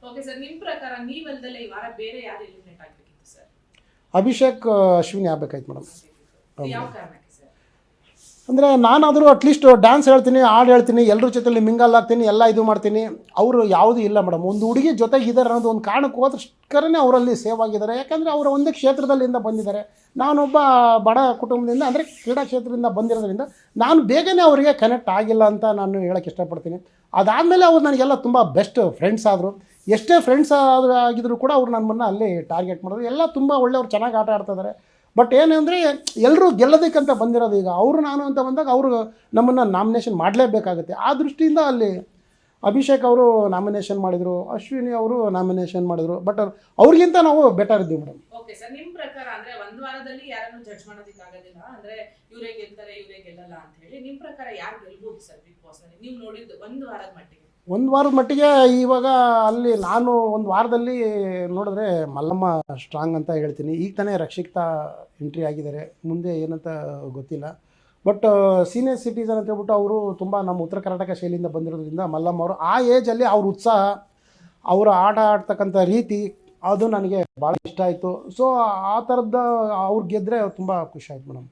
Okay sir, ನಿಮ್ಮ ಪ್ರಕಾರ ನೀವಲ್ದಲ್ಲೇ ಈ ವಾರ ಬೇರೆ ಯಾರು ಎಲಿಮಿನೇಟ್ ಆಗಬೇಕಿತ್ತು ಸರ್? ಅಭಿಷೇಕ್ ಅಶ್ವಿನಿ ಆಗ್ಬೇಕಾಯ್ತು ಮೇಡಮ್. ಯಾವ ಕಾರಣಕ್ಕೆ ಸರ್? ಅಂದರೆ ನಾನಾದರೂ ಅಟ್ಲೀಸ್ಟ್ ಡ್ಯಾನ್ಸ್ ಹೇಳ್ತೀನಿ, ಹಾಡು ಹೇಳ್ತೀನಿ, ಎಲ್ಲರ ಜೊತೆಲಿ ಮಿಂಗಲ್ ಆಗ್ತೀನಿ, ಎಲ್ಲ ಇದು ಮಾಡ್ತೀನಿ. ಅವರು ಯಾವುದೂ ಇಲ್ಲ ಮೇಡಮ್. ಒಂದು ಹುಡುಗಿ ಜೊತೆಗಿದ್ದಾರೆ ಅನ್ನೋದು ಒಂದು ಕಾರಣಕ್ಕೆ ಹೋದಷ್ಟಕ್ಕರೇ ಅವರಲ್ಲಿ ಸೇವ್ ಆಗಿದ್ದಾರೆ. ಯಾಕಂದರೆ ಅವರ ಒಂದೇ ಕ್ಷೇತ್ರದಲ್ಲಿಂದ ಬಂದಿದ್ದಾರೆ. ನಾನೊಬ್ಬ ಬಡ ಕುಟುಂಬದಿಂದ ಅಂದರೆ ಕ್ರೀಡಾ ಕ್ಷೇತ್ರದಿಂದ ಬಂದಿರೋದ್ರಿಂದ ನಾನು ಬೇಗನೆ ಅವರಿಗೆ ಕನೆಕ್ಟ್ ಆಗಿಲ್ಲ ಅಂತ ನಾನು ಹೇಳೋಕ್ಕೆ ಇಷ್ಟಪಡ್ತೀನಿ. ಅದಾದಮೇಲೆ ಅವ್ರು ನನಗೆಲ್ಲ ತುಂಬ ಬೆಸ್ಟ್ ಫ್ರೆಂಡ್ಸ್ ಆದರು. ಎಷ್ಟೇ ಫ್ರೆಂಡ್ಸ್ ಆಗಿದ್ರು ಕೂಡ ಅವ್ರು ನಮ್ಮನ್ನು ಅಲ್ಲಿ ಟಾರ್ಗೆಟ್ ಮಾಡಿದ್ರು. ಎಲ್ಲ ತುಂಬ ಒಳ್ಳೆಯವ್ರು, ಚೆನ್ನಾಗಿ ಆಟ ಆಡ್ತಿದ್ದಾರೆ. ಬಟ್ ಏನಂದರೆ ಎಲ್ಲರೂ ಗೆಲ್ಲೋದಕ್ಕಂತ ಬಂದಿರೋದು. ಈಗ ಅವರು ನಾನು ಅಂತ ಬಂದಾಗ ಅವರು ನಮ್ಮನ್ನು ನಾಮಿನೇಷನ್ ಮಾಡಲೇಬೇಕಾಗುತ್ತೆ. ಆ ದೃಷ್ಟಿಯಿಂದ ಅಲ್ಲಿ ಅಭಿಷೇಕ್ ಅವರು ನಾಮಿನೇಷನ್ ಮಾಡಿದರು, ಅಶ್ವಿನಿ ಅವರು ನಾಮಿನೇಷನ್ ಮಾಡಿದರು. ಬಟ್ ಅವ್ರಿಗಿಂತ ನಾವು ಬೆಟರ್ ಇದ್ದೀವಿ ಮೇಡಮ್. ಓಕೆ ಸರ್, ನಿಮ್ಮ ಪ್ರಕಾರ ಅಂದ್ರೆ ಒಂದು ವಾರದಲ್ಲಿ ಯಾರನ್ನು ಜಡ್ಜ್ ಮಾಡೋದಕ್ಕೆ ಆಗೋದಿಲ್ಲ, ಅಂದ್ರೆ ಇವರೇ ಗೆಲ್ತಾರೆ ಇವರೇ ಗೆಲ್ಲಲ್ಲ ಅಂತ ಹೇಳಿ. ನಿಮ್ಮ ಪ್ರಕಾರ ಯಾರು ಗೆಲ್ಬಹುದು ಸರ್ ಬಿಗ್ ಬಾಸ್ ನಲ್ಲಿ ನೀವು ನೋಡಿದ್ದು ಒಂದು ವಾರದ ಮಟ್ಟಿಗೆ? ಒಂದು ವಾರದ ಮಟ್ಟಿಗೆ ಇವಾಗ ಅಲ್ಲಿ ನಾನು ಒಂದು ವಾರದಲ್ಲಿ ನೋಡಿದ್ರೆ ಮಲ್ಲಮ್ಮ ಸ್ಟ್ರಾಂಗ್ ಅಂತ ಹೇಳ್ತೀನಿ. ಈಗ ತಾನೇ ರಕ್ಷಿತಾ ಎಂಟ್ರಿ ಆಗಿದ್ದಾರೆ, ಮುಂದೆ ಏನಂತ ಗೊತ್ತಿಲ್ಲ. ಬಟ್ ಸೀನಿಯರ್ ಸಿಟಿಸನ್ ಅಂತ ಹೇಳ್ಬಿಟ್ಟು ಅವರು ತುಂಬ ನಮ್ಮ ಉತ್ತರ ಕರ್ನಾಟಕ ಶೈಲಿಯಿಂದ ಬಂದಿರೋದ್ರಿಂದ ಮಲ್ಲಮ್ಮ ಅವರು ಆ ಏಜಲ್ಲಿ ಅವ್ರ ಉತ್ಸಾಹ, ಅವರು ಆಟ ಆಡ್ತಕ್ಕಂಥ ರೀತಿ ಅದು ನನಗೆ ಭಾಳ ಇಷ್ಟ ಆಯಿತು. ಸೊ ಆ ಥರದ್ದು ಅವ್ರು ಗೆದ್ದರೆ ತುಂಬ ಖುಷಿ ಆಯ್ತು ಮೇಡಮ್.